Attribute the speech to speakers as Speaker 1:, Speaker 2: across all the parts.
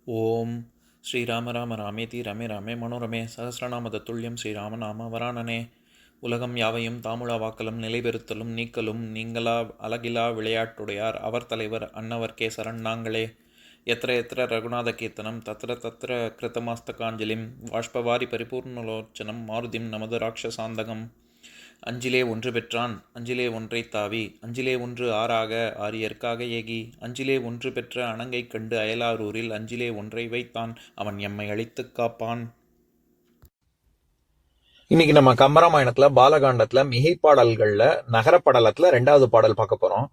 Speaker 1: ஓம் ஸ்ரீராம ராம ராமேதி ரமே ராமே மனோரமே சகசிரநாம தத்துல்யம் ஸ்ரீராம நாம வராணனே. உலகம் யாவையும் தாமுழா வாக்கலும் நிலைபெறுத்தலும் நீக்கலும் நீங்களா அழகிலா விளையாட்டுடையார் அவர் தலைவர் அன்னவர் கேசரன் நாங்களே. எத்திர எத்திர ரகுநாத கீர்த்தனம் தத்திர தத்திர கிருத்தமாஸ்தகாஞ்சலிம் வாஷ்பவாரி பரிபூர்ணலோச்சனம் மாருதிம் நமது ராட்சசாந்தகம். அஞ்சிலே ஒன்று பெற்றான் அஞ்சிலே ஒன்றை தாவி அஞ்சிலே ஒன்று ஆறாக ஆரியர்க்காக ஏகி அஞ்சிலே ஒன்று பெற்ற அணங்கை கண்டு அயலாரூரில் அஞ்சிலே ஒன்றை வைத்தான் அவன் எம்மை அழித்துக் காப்பான்.
Speaker 2: இன்னைக்கு நம்ம கம்பராமாயணத்துல பாலகாண்டத்துல மிகைப்பாடல்கள்ல நகரப்படலத்துல 2வது பாடல் பார்க்க போறோம்.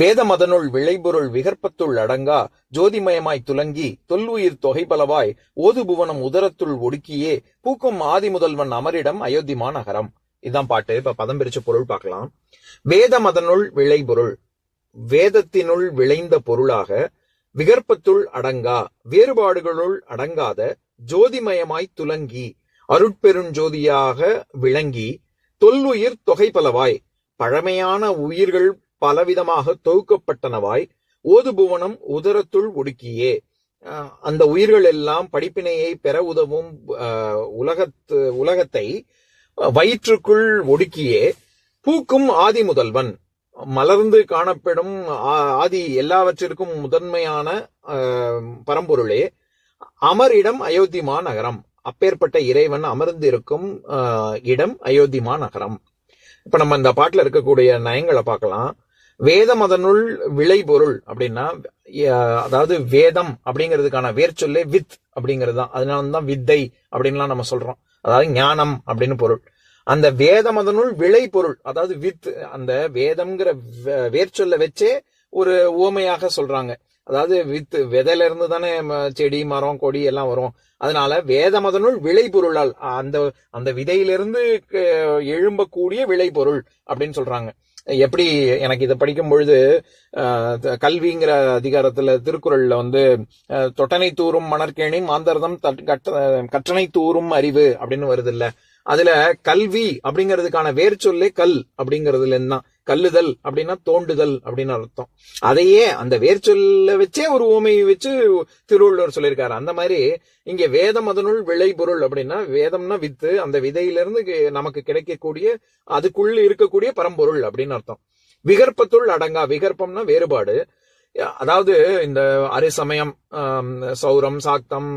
Speaker 2: வேத மதனுள் விளைபொருள் விகற்பத்துள் அடங்கா ஜோதிமயமாய் துலங்கி தொல்லுயிர் தொகை பலவாய் ஓதுபுவனம் உதரத்துள் ஒடுக்கியே பூக்கும் ஆதி முதல்வன் அமரிடம் அயோத்திமா நகரம். இதுதான் பாட்டு. இப்ப பதம் பிரிச்ச பொருள் பார்க்கலாம். வேத மதனுள் விளைபொருள், வேதத்தினுள் விளைந்த பொருளாக, விகற்பத்துள் அடங்கா வேறுபாடுகளுள் அடங்காத, ஜோதிமயமாய் துலங்கி அருட்பெருஞ்சோதியாக விளங்கி, தொல்லுயிர் தொகை பலவாய் பழமையான உயிர்கள் பலவிதமாக தொகுக்கப்பட்டனவாய், ஓதுபுவனம் உதரத்துள் ஒடுக்கியே அந்த உயிர்கள் எல்லாம் படிப்பினையை பெற உதவும் உலகத்தை வயிற்றுக்குள் ஒடுக்கியே, பூக்கும் ஆதி முதல்வன் மலர்ந்து காணப்படும் ஆதி எல்லாவற்றிற்கும் முதன்மையான பரம்பொருளே, அமரிடம் அயோத்திமா நகரம், அப்பேற்பட்ட இறைவன் அமர்ந்து இருக்கும் இடம் அயோத்திமா நகரம். இப்ப நம்ம இந்த பாட்டுல இருக்கக்கூடிய நயங்களை பார்க்கலாம். வேத மதனுள் விளைபொருள் அப்படின்னா, அதாவது வேதம் அப்படிங்கிறதுக்கான வேர்ச்சொல்லே வித் அப்படிங்கிறது தான். அதனாலதான் வித்தை அப்படின்லாம் நம்ம சொல்றோம். அதாவது ஞானம் அப்படின்னு பொருள். அந்த வேத மதனுள் விளை பொருள், அதாவது வித், அந்த வேதம்ங்கிற வேர்ச்சொல்ல வச்சே ஒரு உவமையாக சொல்றாங்க. அதாவது வித், விதையில இருந்து தானே செடி மரம் கொடி எல்லாம் வரும். அதனால வேத மதனுள் விளை பொருளால் அந்த விதையிலிருந்து எழும்பக்கூடிய விளை பொருள் அப்படின்னு சொல்றாங்க. எப்படி, எனக்கு இதை படிக்கும் பொழுது கல்விங்கிற அதிகாரத்துல திருக்குறள்ல தொட்டனை தூரும் மணற்கேணி மாந்தர்தம் கற்றனை தூரும் அறிவு அப்படின்னு வருது இல்ல. அதுல கல்வி அப்படிங்கிறதுக்கான வேர் சொல்லே கல் அப்படிங்கிறதுல இருந்தான். கல்லுதல் அப்படின்னா தோண்டுதல் அப்படின்னு அர்த்தம். அதையே அந்த வேர் சொல்ல வச்சே ஒரு உவமையை வச்சு திருவள்ளுவர் சொல்லியிருக்காரு. அந்த மாதிரி இங்க வேத மதனுள் விளை பொருள் அப்படின்னா, வேதம்னா வித்து, அந்த விதையிலிருந்து நமக்கு கிடைக்கக்கூடிய அதுக்குள்ள இருக்கக்கூடிய பரம்பொருள் அப்படின்னு அர்த்தம். விகற்பத்துள் அடங்கா, விகற்பம்னா வேறுபாடு. அதாவது இந்த அரிசமயம், சௌரம், சாக்தம்,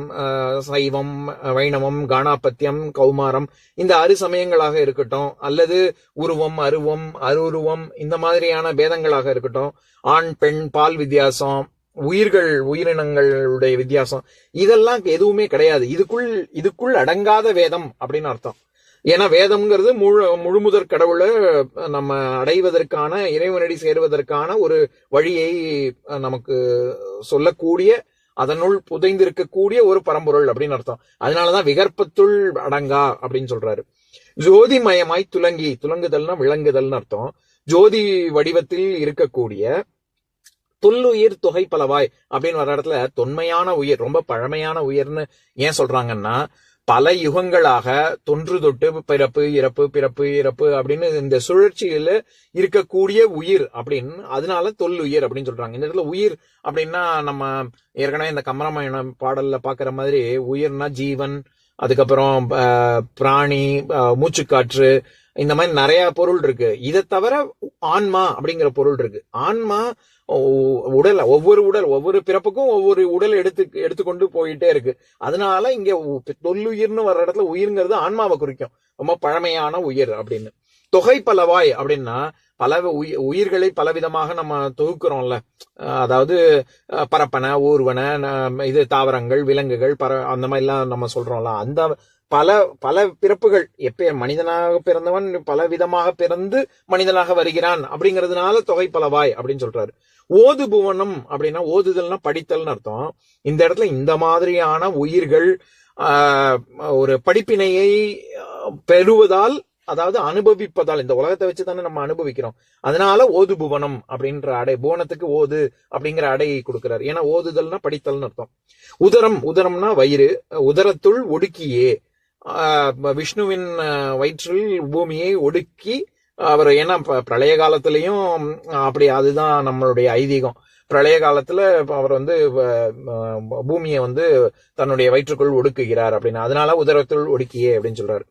Speaker 2: சைவம், வைணவம், காணாபத்தியம், கௌமாரம், இந்த அரிசமயங்களாக இருக்கட்டும், அல்லது உருவம், அருவம், அருவுருவம், இந்த மாதிரியான பேதங்களாக இருக்கட்டும், ஆண் பெண் பால் வித்தியாசம், உயிரினங்களுடைய வித்தியாசம், இதெல்லாம் எதுவுமே கிடையாது. இதுக்குள் அடங்காத வேதம் அப்படின்னு அர்த்தம். ஏன்னா வேதம்ங்கிறது முழுமுதற் கடவுளை நம்ம அடைவதற்கான, இறைவனடி சேருவதற்கான ஒரு வழியை நமக்கு சொல்லக்கூடிய, அதனுள் புதைந்திருக்கக்கூடிய ஒரு பரம்பொருள் அப்படின்னு அர்த்தம். அதனாலதான் விகற்பத்துள் அடங்கா அப்படின்னு சொல்றாரு. ஜோதிமயமாய் துலங்கி, துலங்குதல்னா விளங்குதல்னு அர்த்தம். ஜோதி வடிவத்தில் இருக்கக்கூடிய, தொல்லுயிர் தொகை பலவாய் அப்படின்னு வர இடத்துல தொன்மையான உயிர், ரொம்ப பழமையான உயிர்னு ஏன் சொல்றாங்கன்னா, பல யுகங்களாக தொன்று தொட்டு பிறப்பு இறப்பு பிறப்பு இறப்பு அப்படின்னு இந்த சுழற்சியில இருக்கக்கூடிய உயிர் அப்படின்னு, அதனால தொல்லுயிர் அப்படின்னு சொல்றாங்க. இந்த இடத்துல உயிர் அப்படின்னா, நம்ம ஏற்கனவே இந்த கம்பராமாயண பாடல்ல பாக்குற மாதிரி உயிர்னா ஜீவன், அதுக்கப்புறம் பிராணி, மூச்சுக்காற்று, இந்த மாதிரி நிறைய பொருள் இருக்கு. இதை தவிர ஆன்மா அப்படிங்கிற பொருள் இருக்கு. ஆன்மா உடல், ஒவ்வொரு பிறப்புக்கும் ஒவ்வொரு உடல் எடுத்துக்கொண்டு போயிட்டே இருக்கு. அதனால இங்க தொல்லுயிர்னு வர்ற இடத்துல உயிர்ங்கிறது ஆன்மாவை குறிக்கும், ரொம்ப பழமையான உயிர் அப்படின்னு. தொகை பலவாய் அப்படின்னா, பல உயிர்களை பலவிதமாக நம்ம தொகுக்கிறோம்ல. அதாவது பரப்பன, ஊர்வன, இது தாவரங்கள், விலங்குகள், அந்த மாதிரி எல்லாம் நம்ம சொல்றோம்ல. அந்த பல பிறப்புகள், எப்ப மனிதனாக பிறந்தவன் பல விதமாக பிறந்து மனிதனாக வருகிறான் அப்படிங்கிறதுனால தொகை பலவாய் அப்படின்னு சொல்றாரு. ஓது புவனம் அப்படின்னா, ஓதுதல்னா படித்தல்னு அர்த்தம். இந்த இடத்துல இந்த மாதிரியான உயிர்கள் ஒரு படிப்பினையை பெறுவதால், அதாவது அனுபவிப்பதால், இந்த உலகத்தை வச்சுதானே நம்ம அனுபவிக்கிறோம். அதனால ஓது புவனம் அப்படின்ற அடை, புவனத்துக்கு ஓது அப்படிங்கிற அடையை கொடுக்கிறார். ஏன்னா ஓதுதல்னா படித்தல்னு அர்த்தம். உதரம்னா வயிறு, உதரத்துள் ஒடுக்கியே, விஷ்ணுவின் வயிற்றில் பூமியை ஒடுக்கி அவர், ஏன்னா பிரளய காலத்திலையும் அப்படி, அதுதான் நம்மளுடைய ஐதீகம். பிரளய காலத்துல அவர் பூமியை தன்னுடைய வயிற்றுக்குள் ஒடுக்குகிறார் அப்படின்னு, அதனால உதரத்துள் ஒடுக்கியே அப்படின்னு சொல்றாரு.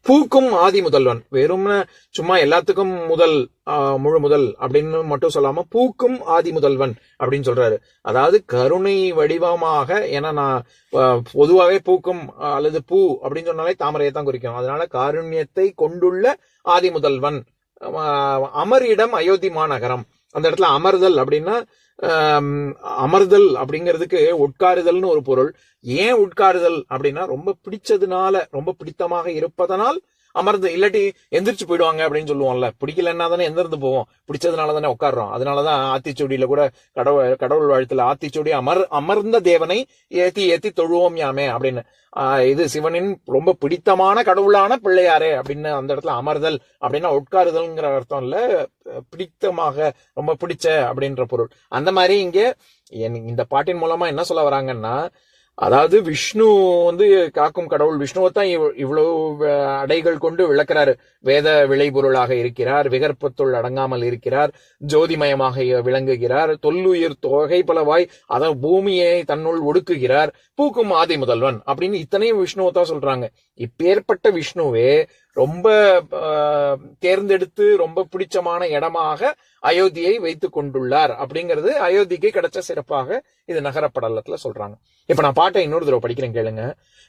Speaker 2: பூக்கும் ஆதி முதல்வன், வெறும் சும்மா எல்லாத்துக்கும் முழு முதல் அப்படின்னு மட்டும் சொல்லாம பூக்கும் ஆதி முதல்வன் அப்படின்னு சொல்றாரு. அதாவது கருணை வடிவமாக, ஏன்னா நான் பொதுவாகவே பூக்கும் அல்லது பூ அப்படின்னு சொன்னாலே தாமரையை தான் குறிக்கும். அதனால காருண்யத்தை கொண்டுள்ள ஆதி முதல்வன். அமரிடம் அயோத்தி மாநகரம், அந்த இடத்துல அமர்தல் அப்படின்னா அமர்தல் அப்படிங்கிறதுக்கு உட்காருதல்னு ஒரு பொருள். ஏன் உட்காருதல் அப்படின்னா ரொம்ப பிடிச்சதுனால, ரொம்ப பிடித்தமாக இருப்பதனால் அமர்ந்து, இல்லாட்டி எந்திரிச்சு போயிடுவாங்க அப்படின்னு சொல்லுவோம்ல. பிடிக்கலன்னா தானே எந்திருந்து போவோம், பிடிச்சதுனால தானே உட்காடுறோம். அதனாலதான் ஆத்திச்சூடியில கூட கடவுள் வாழ்த்துல ஆத்திச்சூடி அமர்ந்த தேவனை ஏத்தி ஏத்தி தொழுவோம் யாமே அப்படின்னு. இது சிவனின் ரொம்ப பிடித்தமான கடவுளான பிள்ளையாரே அப்படின்னு அந்த இடத்துல அமர்தல் அப்படின்னா உட்காருதல்ங்கிற அர்த்தம் இல்ல, பிடித்தமாக ரொம்ப பிடிச்ச அப்படின்ற பொருள். அந்த மாதிரி இங்க இந்த பாட்டின் மூலமா என்ன சொல்ல வராங்கன்னா, அதாவது விஷ்ணு காக்கும் கடவுள், விஷ்ணுவைத்தான் இவ்வளவு அடைகள் கொண்டு விளக்குறாரு. வேத விளைபொருளாக இருக்கிறார், விகற்பத்துள் அடங்காமல் இருக்கிறார், ஜோதிமயமாக விளங்குகிறார், தொல்லுயிர் தொகை பலவாய் அதாவது பூமியை தன்னுள் ஒடுக்குகிறார், பூக்கும் ஆதி முதல்வன் அப்படின்னு இத்தனையும் விஷ்ணுவைத்தான் சொல்றாங்க. இப்பேற்பட்ட விஷ்ணுவே ரொம்ப தேர்ந்தெடுத்து ரொம்ப பிடிச்சமான இடமாக அயோத்தியை வைத்துக் கொண்டுள்ளார் அப்படிங்கிறது அயோத்திக்கு கிடைச்ச சிறப்பாக இது நகரப்படலத்துல சொல்றாங்க. இப்ப நான் பாட்டை இன்னொரு தடவை படிக்கிறேன் கேளுங்க.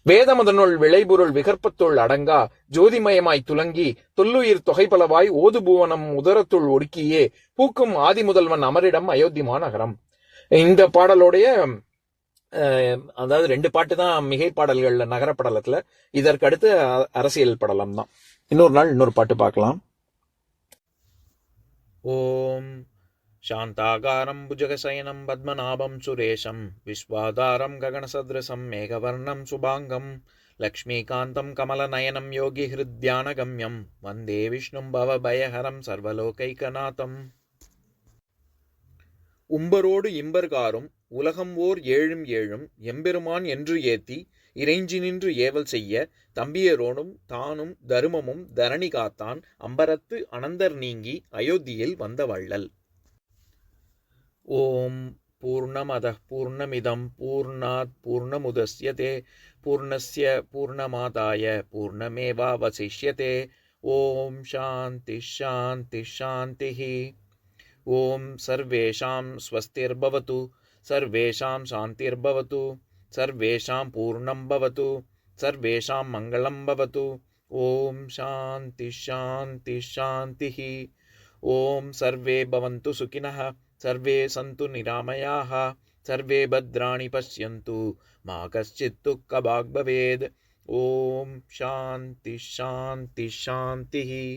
Speaker 2: வேதமதனுள் விளைபொருள் விகற்பத்துள் அடங்கா ஜோதிமயமாய் துலங்கி தொல்லுயிர் தொகைப்பலவாய் ஓதுபுவனம் உதரத்துள் ஒடுக்கியே பூக்கும் ஆதி முதல்வன் அமரிடம் அயோத்திமா நகரம். இந்த பாடலுடைய அதாவது 2 பாட்டு தான் மிகை பாடல்கள்ல நகரப்படலத்துல. இதற்கு அடுத்து அரசியல் படலம் தான். இன்னொரு நாள் இன்னொரு பாட்டு பார்க்கலாம்.
Speaker 1: ஓம் சாந்தாகாரம் புஜகசயனம் பத்மநாபம் சுரேஷம் விஸ்வாதாரம் ககனசத்ருசம் மேகவர்ணம் சுபாங்கம் லக்ஷ்மீகாந்தம் கமலநயனம் யோகி ஹிருத்யானகம்யம் வந்தே விஷ்ணும் பவபயஹரம் சர்வலோகைகநாதம். உம்பரோடு இம்பர்காரும் உலகம் ஓர் ஏழும் ஏழும் எம்பெருமான் என்று ஏத்தி இறைஞ்சி நின்று ஏவல் செய்ய தம்பியரோனும் தானும் தருமமும் தரணி காத்தான் அம்பரத்து அனந்தர் நீங்கி அயோத்தியில் வந்த வள்ளல். ஓம் பூர்ணமதః பூர்ணமிதம் பூர்ணாத் பூர்ணமுதஸ்யதே பூர்ணஸ்ய பூர்ணமாதாய பூர்ணமேவாவசிஷ்யதே. ஓம் சாந்தி சாந்தி சாந்திஹி. ஓம் சர்வேஷாம் ஸ்வஸ்திர்பவது சர்வேஷாம் சாந்திர்பவது சர்வேஷாம் பூர்ணம் பவது சர்வேஷாம் மங்களம் பவது. ஓம் சாந்தி சாந்தி சாந்திஹி. ஓம் சர்வே பவந்து சுகினः சர்வே சந்து நிராமயாः சர்வே பத்ராணி பஷ்யந்து மா கஷ்சித் துக்கபாக் பவேத். ஓம் சாந்தி சாந்தி சாந்திஹி.